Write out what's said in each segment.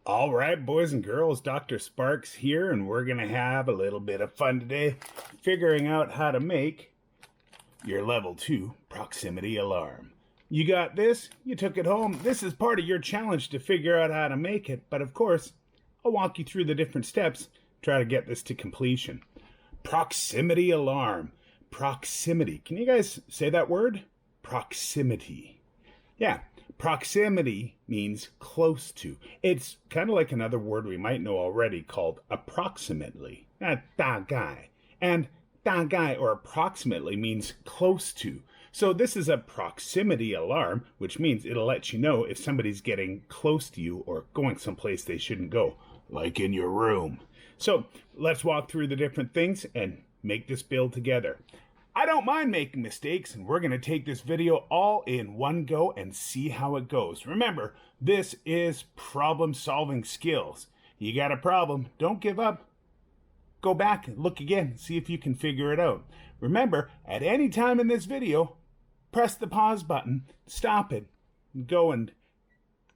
All right, boys and girls, Dr. Sparks here, and we're going to have a little bit of fun today figuring out how to make your level 2 proximity alarm. You got this, you took it home. This is part of your challenge to figure out how to make it, but of course, I'll walk you through the different steps, try to get this to completion. Proximity alarm. Proximity. Can you guys say that word? Proximity. Yeah. Proximity means close to. It's kind of like another word we might know already called approximately. Da guy. And da guy or approximately means close to. So this is a proximity alarm, which means it'll let you know if somebody's getting close to you or going someplace they shouldn't go, like in your room. So let's walk through the different things and make this build together. I don't mind making mistakes, and we're going to take this video all in one go and see how it goes. Remember, this is problem-solving skills. You got a problem, don't give up. Go back and look again, see if you can figure it out. Remember, at any time in this video, press the pause button, stop it, and go and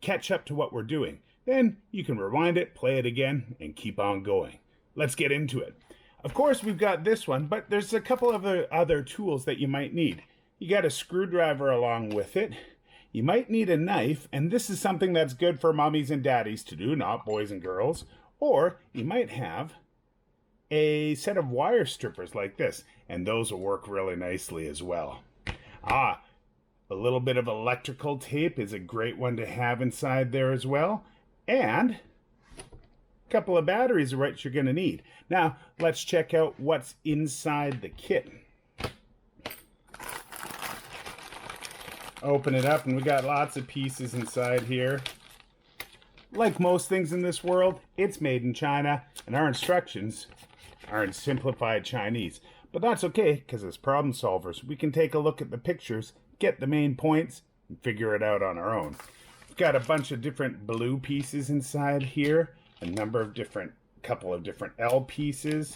catch up to what we're doing. Then you can rewind it, play it again, and keep on going. Let's get into it. Of course, we've got this one, but there's a couple of other tools that you might need. You got a screwdriver along with it. You might need a knife, and this is something that's good for mommies and daddies to do, not boys and girls. Or you might have a set of wire strippers like this, and those will work really nicely as well. A little bit of electrical tape is a great one to have inside there as well. And a couple of batteries are what you're going to need. Now, let's check out what's inside the kit. Open it up, and we got lots of pieces inside here. Like most things in this world, it's made in China, and our instructions are in simplified Chinese. But that's okay, because as problem solvers, we can take a look at the pictures, get the main points, and figure it out on our own. We've got a bunch of different blue pieces inside here, couple of different L pieces,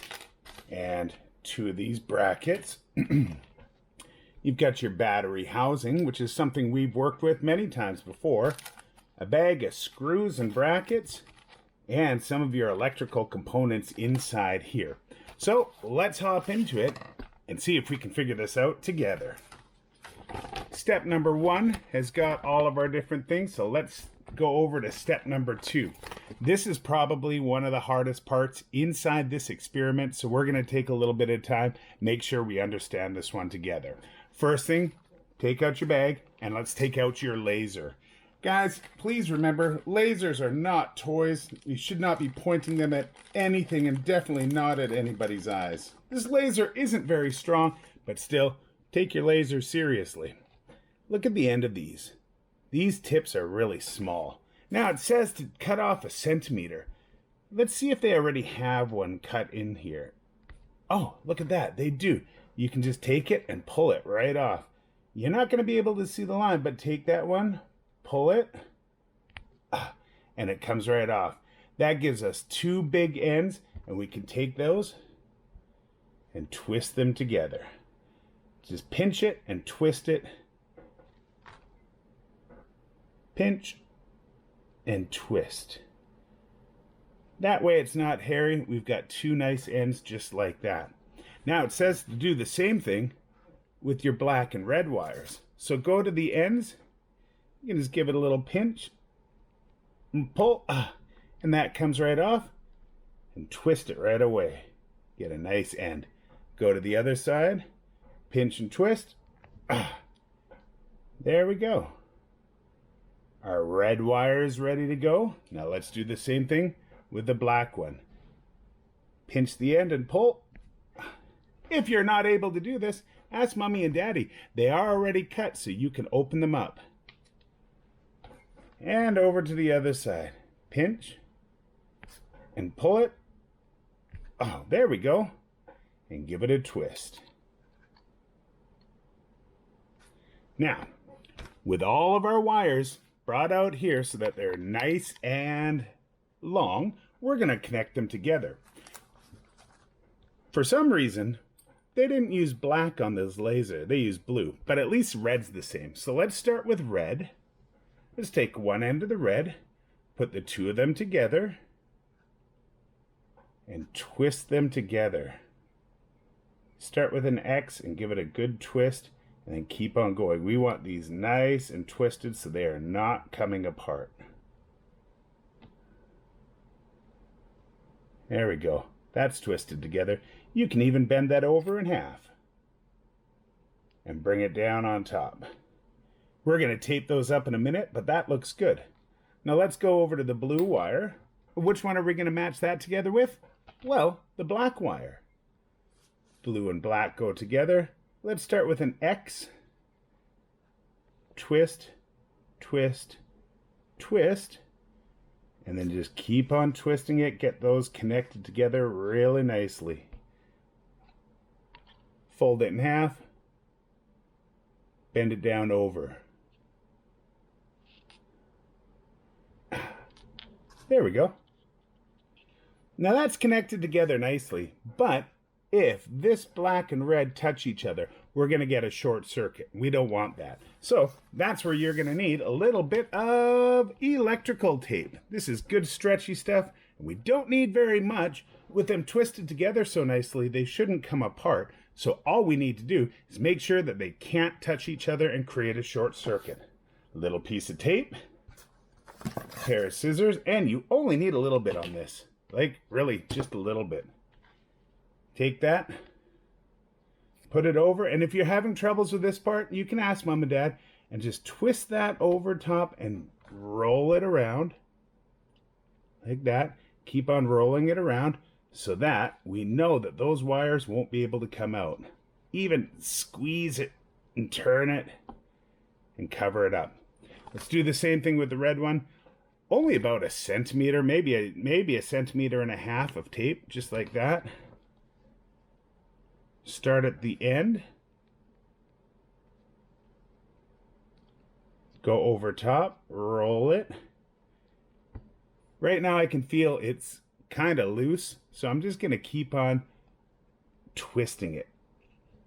and two of these brackets. You've got your battery housing, which is something we've worked with many times before, a bag of screws and brackets, and some of your electrical components inside here. So let's hop into it and see if we can figure this out together. Step number 1 has got all of our different things, so let's go over to step number 2. This is probably one of the hardest parts inside this experiment, so we're going to take a little bit of time, make sure we understand this one together. First thing, take out your bag, and let's take out your laser. Guys, please remember, lasers are not toys. You should not be pointing them at anything, and definitely not at anybody's eyes. This laser isn't very strong, but still, take your laser seriously. Look at the end of these. These tips are really small. Now it says to cut off 1 centimeter. Let's see if they already have one cut in here. Oh, look at that. They do. You can just take it and pull it right off. You're not going to be able to see the line, but take that one, pull it, and it comes right off. That gives us 2 big ends, and we can take those and twist them together. Just pinch it and twist it. Pinch and twist. That way it's not hairy. We've got 2 nice ends just like that. Now it says to do the same thing with your black and red wires. So go to the ends. You can just give it a little pinch and pull, and that comes right off, and twist it right away. Get a nice end. Go to the other side, pinch and twist. There we go. Our red wire is ready to go. Now let's do the same thing with the black one. Pinch the end and pull. If you're not able to do this, ask mommy and daddy. They are already cut, so you can open them up. And over to the other side. Pinch and pull it. Oh, there we go. And give it a twist. Now, with all of our wires brought out here so that they're nice and long, we're going to connect them together. For some reason, they didn't use black on this laser. They used blue, but at least red's the same. So let's start with red. Let's take one end of the red, put the two of them together and twist them together. Start with an X and give it a good twist, and then keep on going. We want these nice and twisted so they are not coming apart. There we go. That's twisted together. You can even bend that over in half and bring it down on top. We're going to tape those up in a minute, but that looks good. Now let's go over to the blue wire. Which one are we going to match that together with? Well, the black wire. Blue and black go together. Let's start with an X. Twist, twist, twist. And then just keep on twisting it. Get those connected together really nicely. Fold it in half. Bend it down over. There we go. Now that's connected together nicely, but if this black and red touch each other, we're going to get a short circuit. We don't want that. So that's where you're going to need a little bit of electrical tape. This is good stretchy stuff. We don't need very much. With them twisted together so nicely, they shouldn't come apart. So all we need to do is make sure that they can't touch each other and create a short circuit. A little piece of tape, a pair of scissors, and you only need a little bit on this. Like, really, just a little bit. Take that, put it over, and if you're having troubles with this part, you can ask Mom and Dad, and just twist that over top and roll it around like that. Keep on rolling it around so that we know that those wires won't be able to come out. Even squeeze it and turn it and cover it up. Let's do the same thing with the red one. Only about a centimeter, maybe a centimeter and a half of tape, just like that. Start at the end. Go over top, roll it. Right now I can feel it's kind of loose, so I'm just going to keep on twisting it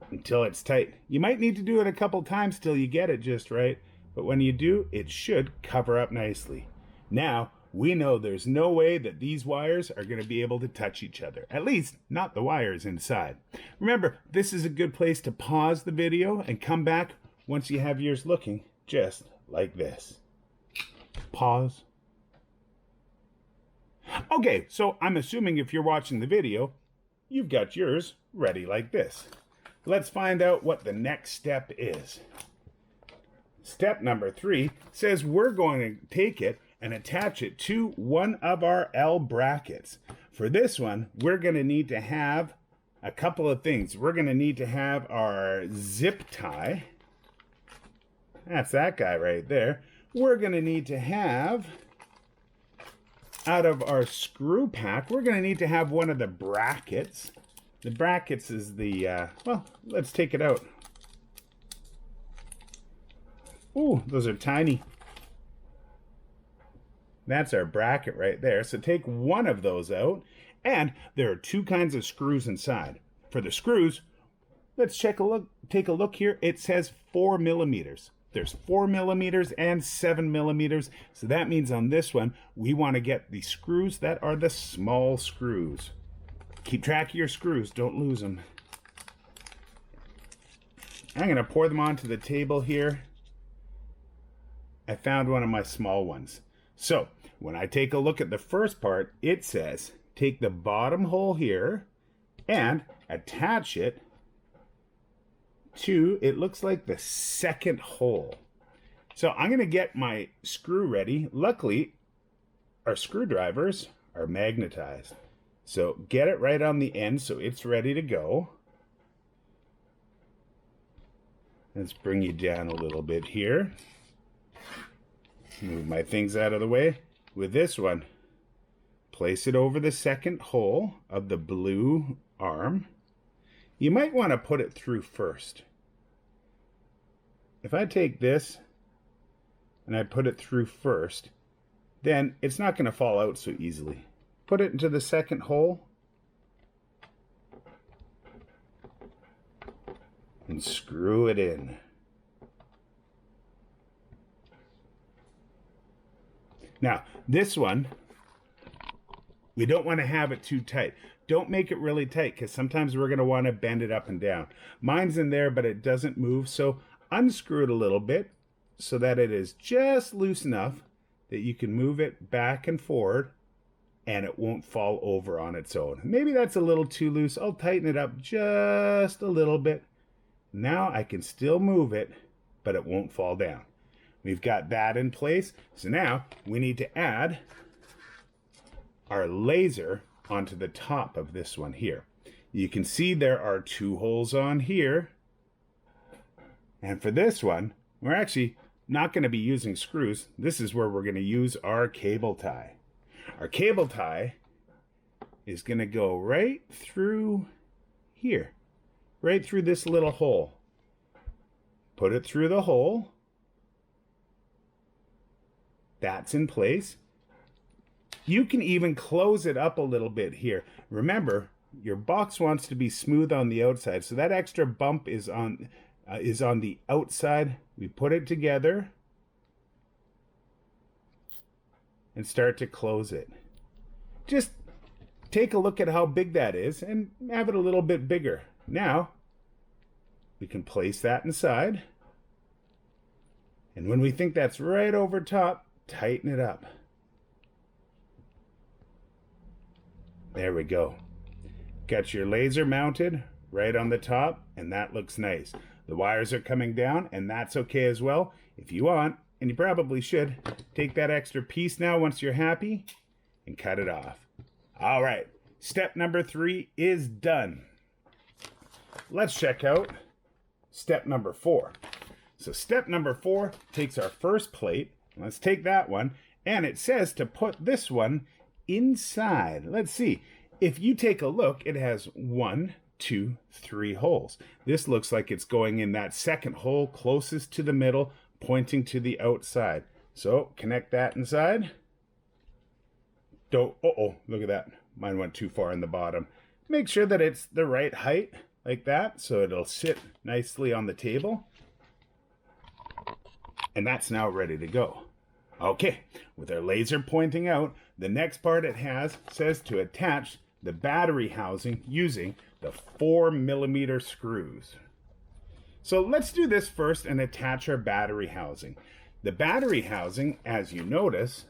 until it's tight. You might need to do it a couple times till you get it just right, but when you do, it should cover up nicely. Now, we know there's no way that these wires are going to be able to touch each other. At least, not the wires inside. Remember, this is a good place to pause the video and come back once you have yours looking just like this. Pause. Okay, so I'm assuming if you're watching the video, you've got yours ready like this. Let's find out what the next step is. Step number 3 says we're going to take it and attach it to one of our L brackets. For this one, we're going to need to have a couple of things. We're going to need to have our zip tie. That's that guy right there. We're going to need to have, out of our screw pack, we're going to need to have one of the brackets. The brackets is the, well, let's take it out. Ooh, those are tiny. That's our bracket right there. So take one of those out. And there are 2 kinds of screws inside. For the screws, let's take a look here. It says 4 millimeters. There's 4 millimeters and 7 millimeters. So that means on this one, we want to get the screws that are the small screws. Keep track of your screws. Don't lose them. I'm going to pour them onto the table here. I found one of my small ones. So when I take a look at the first part, it says take the bottom hole here and attach it to, it looks like the second hole. So I'm going to get my screw ready. Luckily, our screwdrivers are magnetized. So get it right on the end so it's ready to go. Let's bring you down a little bit here. Move my things out of the way. With this one, place it over the second hole of the blue arm. You might want to put it through first. If I take this and I put it through first, then it's not going to fall out so easily. Put it into the second hole and screw it in. Now, this one, we don't want to have it too tight. Don't make it really tight because sometimes we're going to want to bend it up and down. Mine's in there, but it doesn't move. So unscrew it a little bit so that it is just loose enough that you can move it back and forward and it won't fall over on its own. Maybe that's a little too loose. I'll tighten it up just a little bit. Now I can still move it, but it won't fall down. We've got that in place. So now we need to add our laser onto the top of this one here. You can see there are 2 holes on here. And for this one, we're actually not going to be using screws. This is where we're going to use our cable tie. Our cable tie is going to go right through here, right through this little hole. Put it through the hole. That's in place. You can even close it up a little bit here. Remember, your box wants to be smooth on the outside, so that extra bump is on the outside. We put it together and start to close it. Just take a look at how big that is and have it a little bit bigger. Now, we can place that inside. And when we think that's right over top, tighten it up. There we go. Got your laser mounted right on the top, and that looks nice. The wires are coming down, and that's okay as well. If you want, and you probably should, take that extra piece now once you're happy and cut it off. All right, step number 3 is done. Let's check out step number 4. So step number 4 takes our first plate. Let's take that one, and it says to put this one inside. Let's see. If you take a look, it has 1, 2, 3 holes. This looks like it's going in that second hole closest to the middle, pointing to the outside. So connect that inside. Look at that. Mine went too far in the bottom. Make sure that it's the right height like that so it'll sit nicely on the table. And that's now ready to go. Okay, with our laser pointing out, the next part it says to attach the battery housing using the 4mm screws. So let's do this first and attach our battery housing. The battery housing, as you notice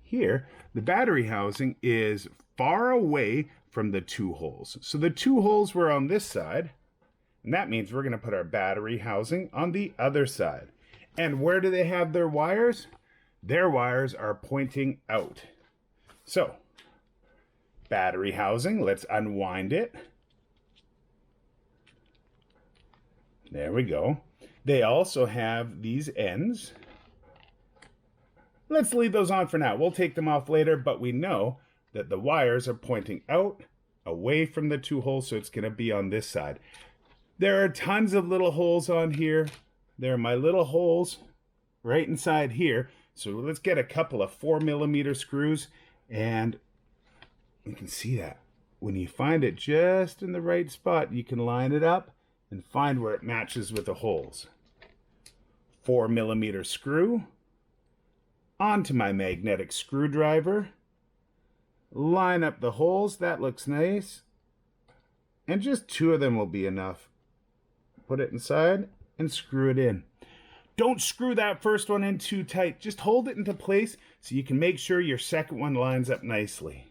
here, the battery housing is far away from the 2 holes. So the 2 holes were on this side, and that means we're going to put our battery housing on the other side. And where do they have their wires? Their wires are pointing out. So, battery housing, let's unwind it. There we go. They also have these ends. Let's leave those on for now. We'll take them off later, but we know that the wires are pointing out away from the 2 holes, so it's going to be on this side. There are tons of little holes on here. There are my little holes right inside here. So let's get a couple of 4mm screws, and you can see that. When you find it just in the right spot, you can line it up and find where it matches with the holes. 4mm screw onto my magnetic screwdriver. Line up the holes. That looks nice. And just 2 of them will be enough. Put it inside and screw it in. Don't screw that first one in too tight. Just hold it into place so you can make sure your second one lines up nicely.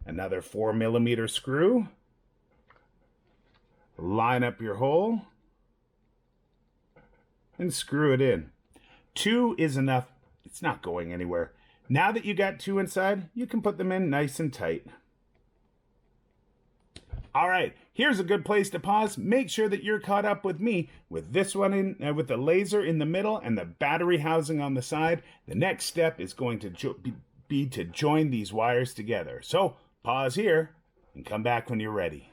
Another 4mm screw. Line up your hole and screw it in. 2 is enough. It's not going anywhere. Now that you got 2 inside, you can put them in nice and tight. All right, here's a good place to pause. Make sure that you're caught up with me with this one with the laser in the middle and the battery housing on the side. The next step is going to be to join these wires together. So pause here and come back when you're ready.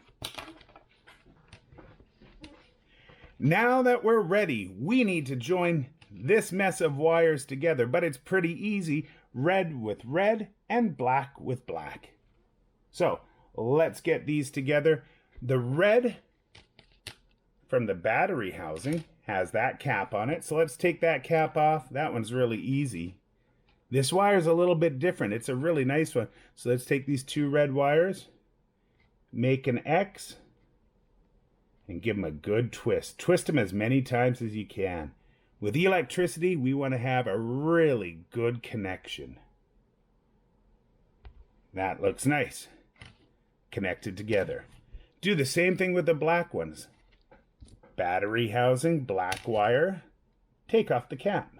Now that we're ready, we need to join this mess of wires together, but it's pretty easy. Red with red and black with black. So let's get these together. The red from the battery housing has that cap on it. So let's take that cap off. That one's really easy. This wire is a little bit different. It's a really nice one. So let's take these 2 red wires, make an X, and give them a good twist. Twist them as many times as you can. With electricity, we want to have a really good connection. That looks nice. Connected together. Do the same thing with the black ones. Battery housing, black wire. Take off the cap.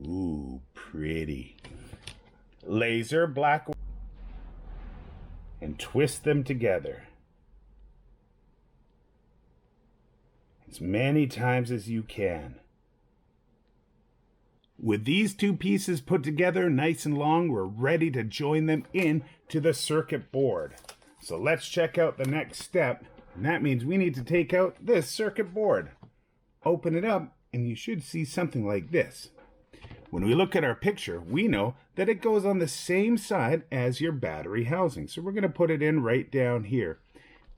Ooh, pretty. Laser, black wire. And twist them together. As many times as you can. With these 2 pieces put together nice and long, we're ready to join them in to the circuit board. So let's check out the next step, and that means we need to take out this circuit board. Open it up, and you should see something like this. When we look at our picture, we know that it goes on the same side as your battery housing. So we're going to put it in right down here.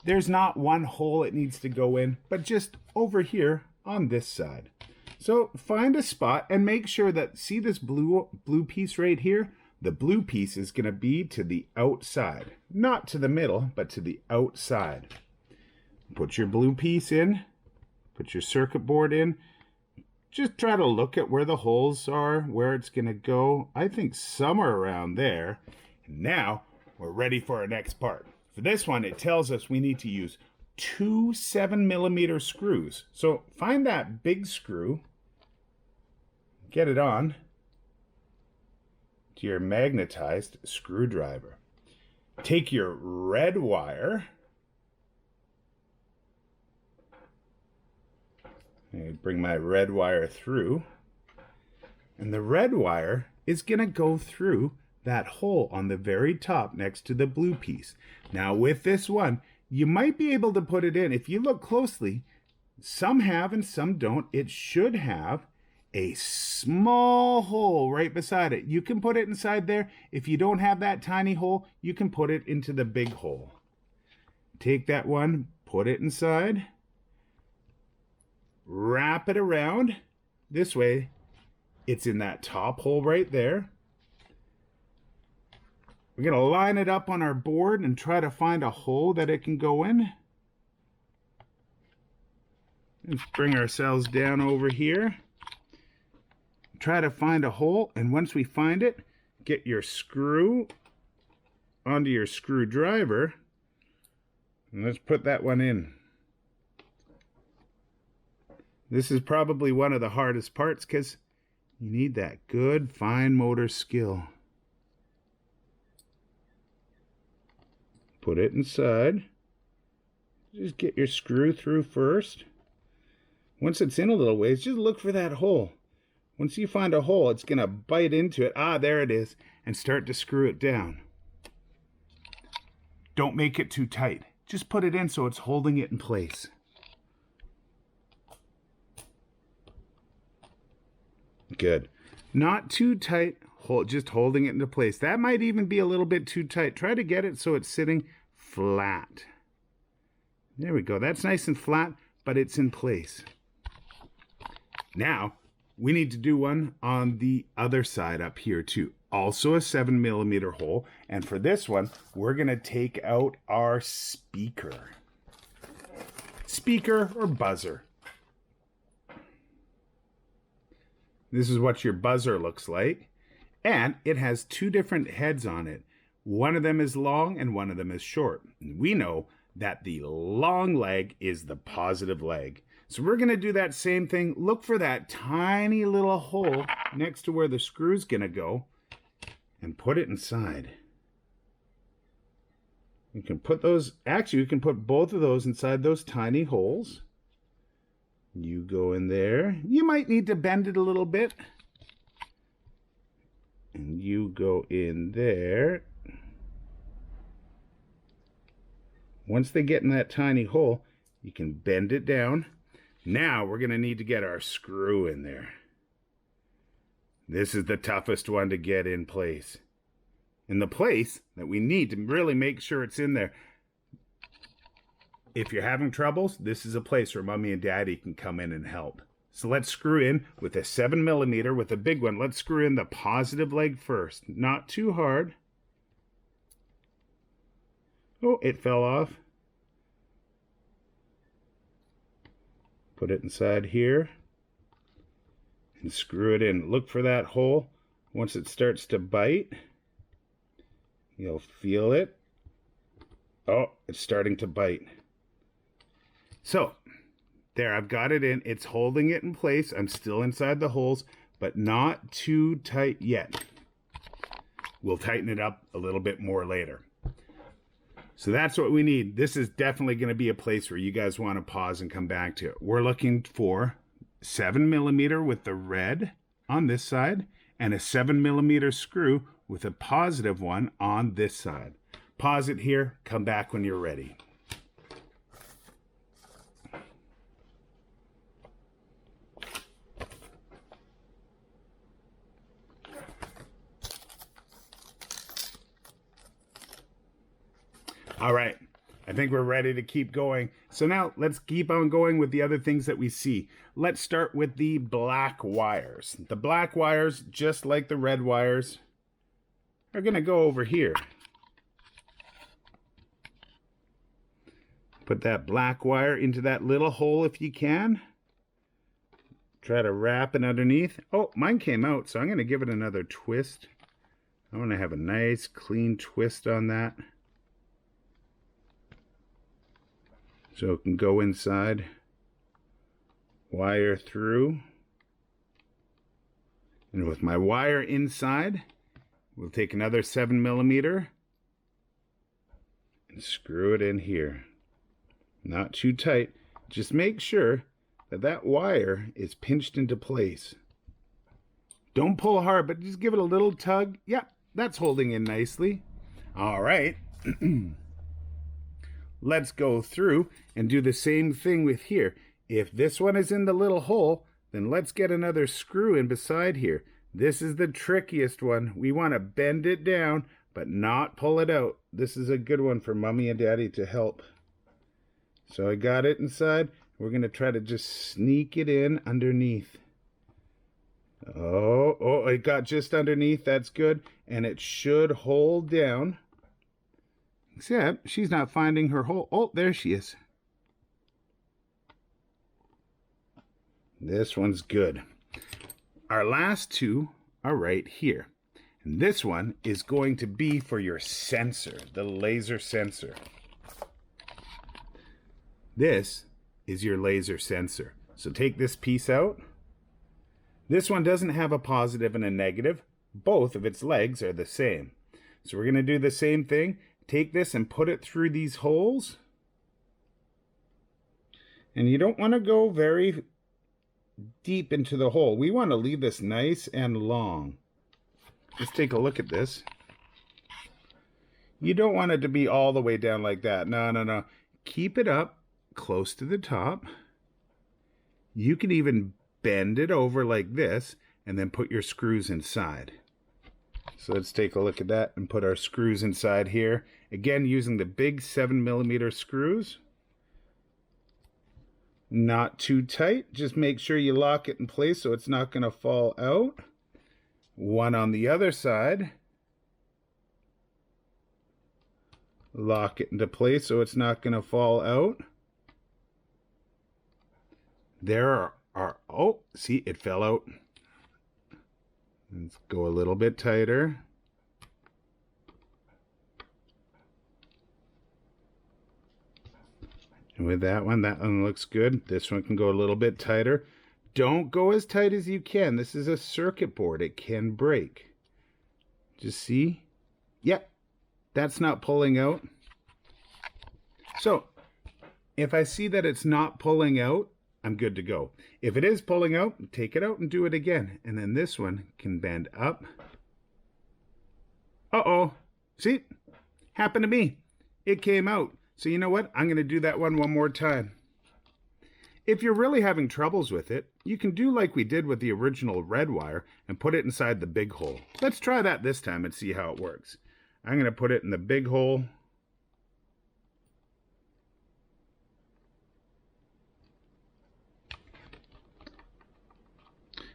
There's not one hole it needs to go in, but just over here on this side. So find a spot and make sure that, see this blue piece right here? The blue piece is going to be to the outside. Not to the middle, but to the outside. Put your blue piece in. Put your circuit board in. Just try to look at where the holes are, where it's going to go. I think somewhere around there. And now we're ready for our next part. For this one, it tells us we need to use 2 7mm screws. So find that big screw. Get it on to your magnetized screwdriver. Take your red wire and bring my red wire through, and the red wire is going to go through that hole on the very top next to the blue piece. Now with this one, you might be able to put it in. If you look closely, some have and some don't. It should have a small hole right beside it. You can put it inside there. If you don't have that tiny hole, you can put it into the big hole. Take that one, put it inside, wrap it around. This way, it's in that top hole right there. We're going to line it up on our board and try to find a hole that it can go in. Let's bring ourselves down over here. Try to find a hole, and once we find it, get your screw onto your screwdriver, and let's put that one in. This is probably one of the hardest parts because you need that good fine motor skill. Put it inside. Just get your screw through first. Once it's in a little ways, just look for that hole. Once you find a hole, it's going to bite into it. Ah, there it is. And start to screw it down. Don't make it too tight. Just put it in so it's holding it in place. Good. Not too tight, just holding it into place. That might even be a little bit too tight. Try to get it so it's sitting flat. There we go. That's nice and flat, but it's in place. Now, we need to do one on the other side up here too. Also a 7mm hole. And for this one, we're going to take out our speaker. Speaker or buzzer. This is what your buzzer looks like. And it has 2 different heads on it. One of them is long and one of them is short. We know that the long leg is the positive leg. So we're going to do that same thing. Look for that tiny little hole next to where the screw's going to go and put it inside. You can put those, actually you can put both of those inside those tiny holes. You go in there. You might need to bend it a little bit. And you go in there. Once they get in that tiny hole, you can bend it down. Now we're going to need to get our screw in there. This is the toughest one to get in place. In the place that we need to really make sure it's in there. If you're having troubles, this is a place where Mommy and Daddy can come in and help. So let's screw in with a 7mm with a big one. Let's screw in the positive leg first. Not too hard. Oh, it fell off. Put it inside here and screw it in. Look for that hole. Once it starts to bite, you'll feel it. Oh, it's starting to bite. So, there, I've got it in. It's holding it in place. I'm still inside the holes, but not too tight yet. We'll tighten it up a little bit more later. So that's what we need. This is definitely going to be a place where you guys want to pause and come back to it. We're looking for 7mm with the red on this side and a 7mm screw with a positive one on this side. Pause it here, come back when you're ready. All right, I think we're ready to keep going. So now let's keep on going with the other things that we see. Let's start with the black wires. The black wires, just like the red wires, are gonna go over here. Put that black wire into that little hole if you can. Try to wrap it underneath. Oh, mine came out, so I'm gonna give it another twist. I wanna have a nice clean twist on that. So it can go inside, wire through. And with my wire inside, we'll take another 7mm and screw it in here. Not too tight. Just make sure that that wire is pinched into place. Don't pull hard, but just give it a little tug. Yeah, that's holding in nicely. All right. Let's go through and do the same thing with here. If this one is in the little hole, then let's get another screw in beside here. This is the trickiest one. We want to bend it down, but not pull it out. This is a good one for Mommy and Daddy to help. So I got it inside. We're going to try to just sneak it in underneath. Oh, it got just underneath. That's good. And it should hold down. Except she's not finding her hole. Oh, there she is. This one's good. Our last two are right here. And this one is going to be for your sensor, the laser sensor. This is your laser sensor. So take this piece out. This one doesn't have a positive and a negative. Both of its legs are the same. So we're going to do the same thing. Take this and put it through these holes. And you don't want to go very deep into the hole. We want to leave this nice and long. Let's take a look at this. You don't want it to be all the way down like that. No. Keep it up close to the top. You can even bend it over like this and then put your screws inside. So let's take a look at that and put our screws inside here. Again, using the big 7mm screws. Not too tight. Just make sure you lock it in place so it's not going to fall out. One on the other side. Lock it into place so it's not going to fall out. There are, oh, see, it fell out. Let's go a little bit tighter. And with that one looks good. This one can go a little bit tighter. Don't go as tight as you can. This is a circuit board. It can break. Just see? Yep, that's not pulling out. So, if I see that it's not pulling out, I'm good to go. If it is pulling out, take it out and do it again. And then this one can bend up. Uh-oh. See? Happened to me. It came out. So you know what? I'm going to do that one more time. If you're really having troubles with it, you can do like we did with the original red wire and put it inside the big hole. Let's try that this time and see how it works. I'm going to put it in the big hole.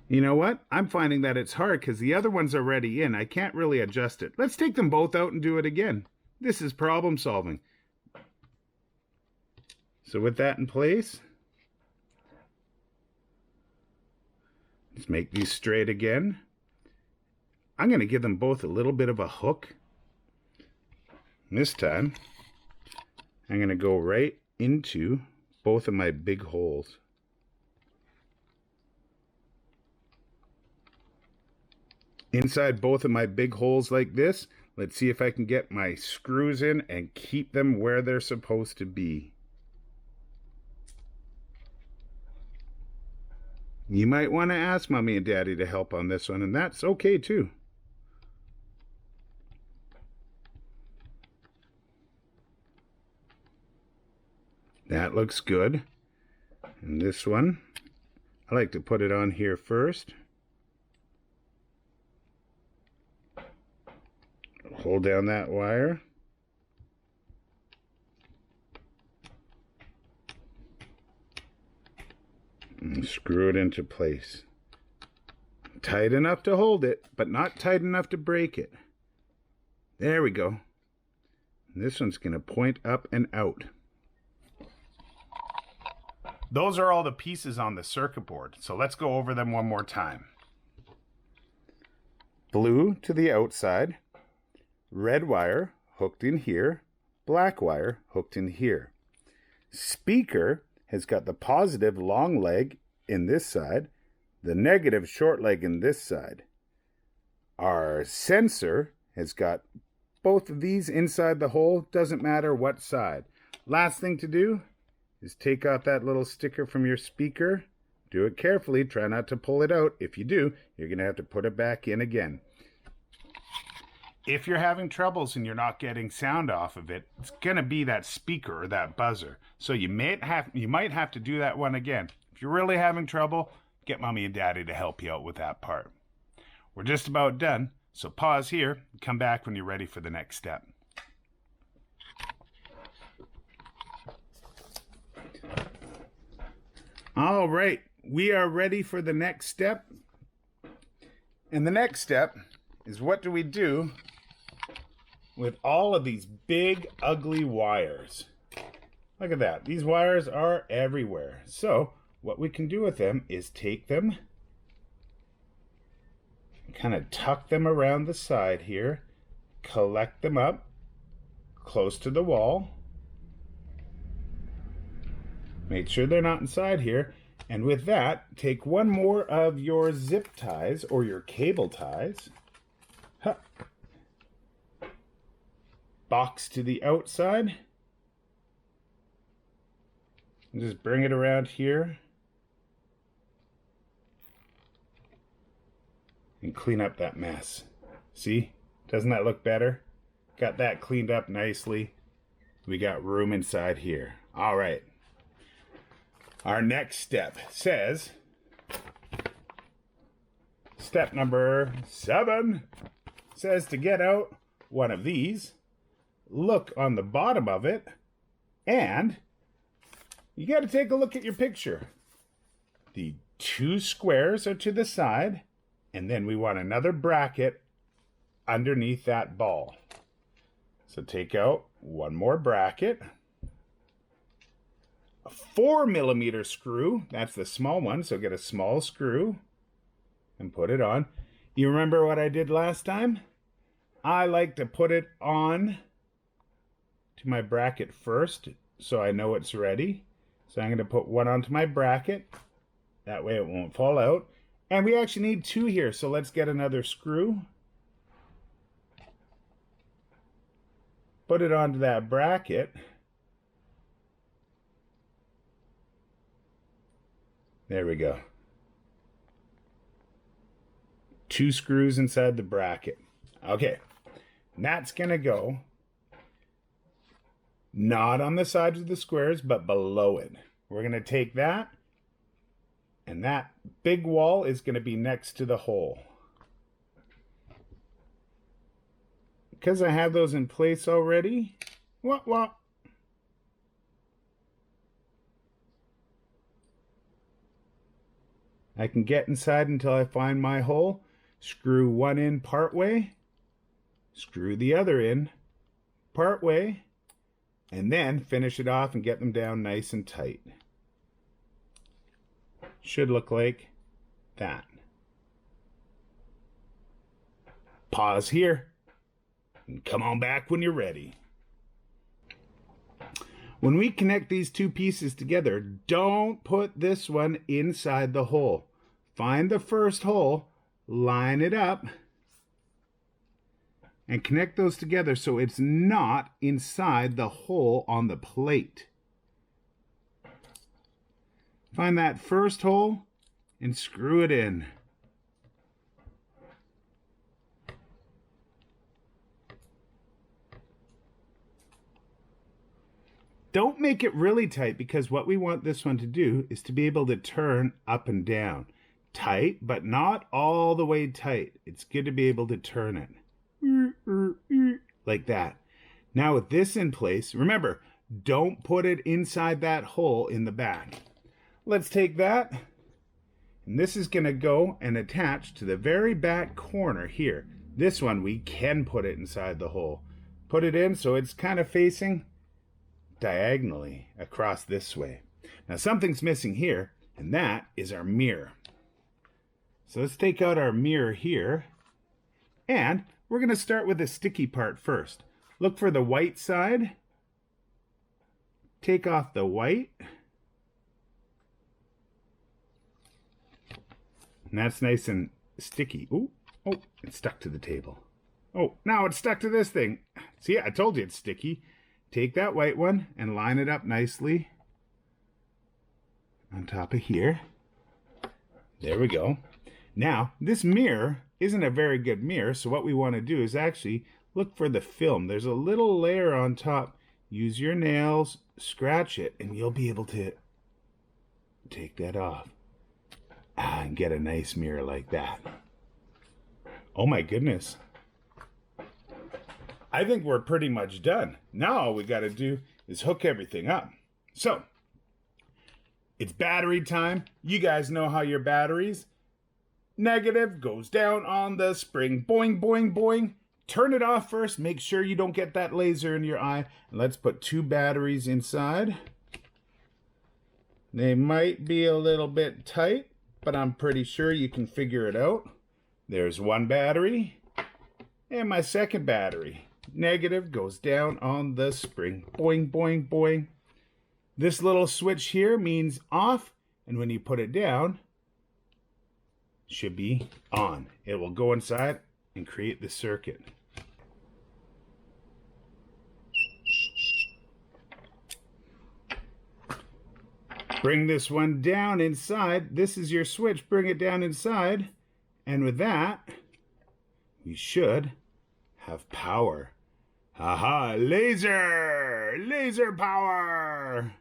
You know what? I'm finding that it's hard because the other one's already in. I can't really adjust it. Let's take them both out and do it again. This is problem solving. So with that in place, let's make these straight again. I'm going to give them both a little bit of a hook. This time, I'm going to go right into both of my big holes. Inside both of my big holes like this, let's see if I can get my screws in and keep them where they're supposed to be. You might want to ask Mommy and Daddy to help on this one, and that's okay too. That looks good. And this one, I like to put it on here first. Hold down that wire. And screw it into place. Tight enough to hold it, but not tight enough to break it. There we go. And this one's going to point up and out. Those are all the pieces on the circuit board, so let's go over them one more time. Blue to the outside, red wire hooked in here, black wire hooked in here. Speaker has got the positive long leg in this side, the negative short leg in this side. Our sensor has got both of these inside the hole, doesn't matter what side. Last thing to do is take out that little sticker from your speaker. Do it carefully, try not to pull it out. If you do, you're going to have to put it back in again. If you're having troubles and you're not getting sound off of it, it's going to be that speaker or that buzzer. So you might have to do that one again. If you're really having trouble, get Mommy and Daddy to help you out with that part. We're just about done, so pause here and come back when you're ready for the next step. All right, we are ready for the next step. And the next step is, what do we do with all of these big, ugly wires? Look at that. These wires are everywhere. So what we can do with them is take them, kind of tuck them around the side here, collect them up close to the wall. Make sure they're not inside here. And with that, take one more of your zip ties or your cable ties. Box to the outside. And just bring it around here. And clean up that mess. See? Doesn't that look better? Got that cleaned up nicely. We got room inside here. All right. Our next step says, step number 7 says to get out one of these, look on the bottom of it, and you got to take a look at your picture. The 2 squares are to the side, and then we want another bracket underneath that ball. So take out one more bracket. A 4mm screw, that's the small one, so get a small screw and put it on. You remember what I did last time? I like to put it on to my bracket first so I know it's ready. So I'm going to put one onto my bracket. That way it won't fall out. And we actually need 2 here, so let's get another screw. Put it onto that bracket. There we go. 2 screws inside the bracket. Okay, and that's going to go not on the sides of the squares, but below it. We're going to take that, and that big wall is going to be next to the hole. Because I have those in place already, what? I can get inside until I find my hole, screw one in part way, screw the other in part way, and then finish it off and get them down nice and tight. Should look like that. Pause here and come on back when you're ready. When we connect these two pieces together, don't put this one inside the hole. Find the first hole, line it up, and connect those together so it's not inside the hole on the plate. Find that first hole and screw it in. Don't make it really tight, because what we want this one to do is to be able to turn up and down. Tight, but not all the way tight. It's good to be able to turn it. Like that. Now with this in place, remember, don't put it inside that hole in the back. Let's take that, and this is going to go and attach to the very back corner here. This one, we can put it inside the hole. Put it in so it's kind of facing diagonally across this way. Now something's missing here, and that is our mirror. So let's take out our mirror here, and we're going to start with the sticky part first. Look for the white side. Take off the white. And that's nice and sticky. Ooh, oh, it's stuck to the table. Oh, now it's stuck to this thing. See, I told you it's sticky. Take that white one and line it up nicely on top of here. There we go. Now, this mirror isn't a very good mirror, so what we want to do is actually look for the film. There's a little layer on top. Use your nails, scratch it, and you'll be able to take that off. And get a nice mirror like that. Oh my goodness. I think we're pretty much done. Now all we got to do is hook everything up. So, it's battery time. You guys know how your batteries. Negative goes down on the spring. Boing, boing, boing. Turn it off first. Make sure you don't get that laser in your eye. And let's put two batteries inside. They might be a little bit tight, but I'm pretty sure you can figure it out. There's one battery, and my second battery. Negative goes down on the spring. Boing, boing, boing. This little switch here means off, and when you put it down, it should be on. It will go inside and create the circuit. Bring this one down inside. This is your switch. Bring it down inside. And with that, we should have power. Haha, laser! Laser power!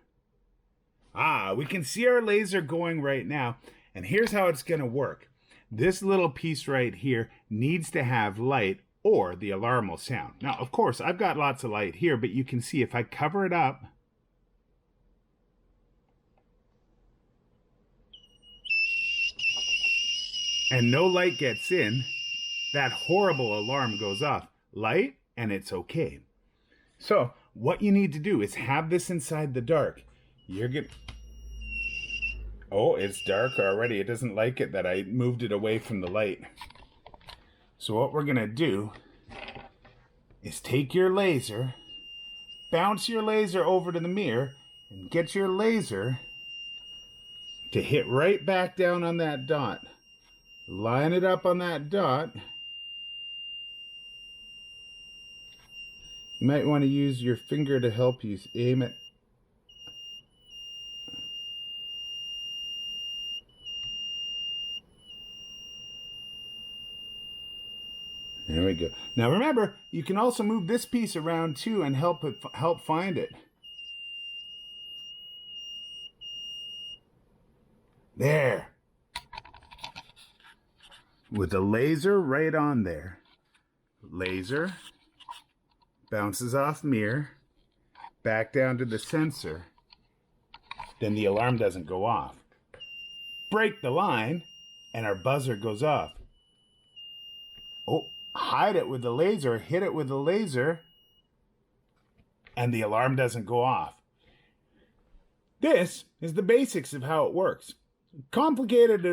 Ah, we can see our laser going right now. And here's how it's going to work. This little piece right here needs to have light or the alarm will sound. Now, of course, I've got lots of light here, but you can see if I cover it up, and no light gets in, that horrible alarm goes off. Light, and it's okay. So, what you need to do is have this inside the dark. You're gonna... Oh, it's dark already. It doesn't like it that I moved it away from the light. So what we're gonna do is take your laser, bounce your laser over to the mirror, and get your laser to hit right back down on that dot. Line it up on that dot. You might want to use your finger to help you aim it. There we go. Now remember, you can also move this piece around too and help find it. There. With the laser right on there. Laser bounces off mirror, back down to the sensor. Then the alarm doesn't go off. break the line, and our buzzer goes off. Oh, hide it with the laser, hit it with the laser, and the alarm doesn't go off. This is the basics of how it works. Complicated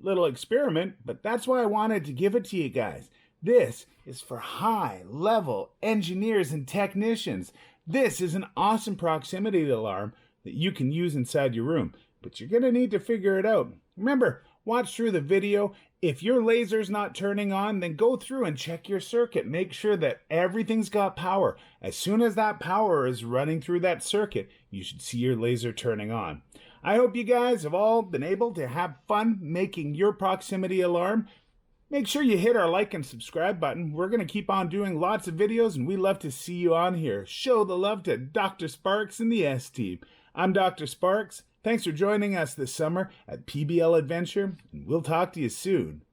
little experiment, but that's why I wanted to give it to you guys. This is for high-level engineers and technicians. This is an awesome proximity alarm that you can use inside your room, but you're going to need to figure it out. Remember, watch through the video. If your laser's not turning on, then go through and check your circuit. Make sure that everything's got power. As soon as that power is running through that circuit, you should see your laser turning on. I hope you guys have all been able to have fun making your proximity alarm. Make sure you hit our like and subscribe button. We're going to keep on doing lots of videos, and we love to see you on here. Show the love to Dr. Sparks and the S-Team. I'm Dr. Sparks. Thanks for joining us this summer at PBL Adventure, and we'll talk to you soon.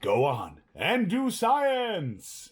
Go on and do science!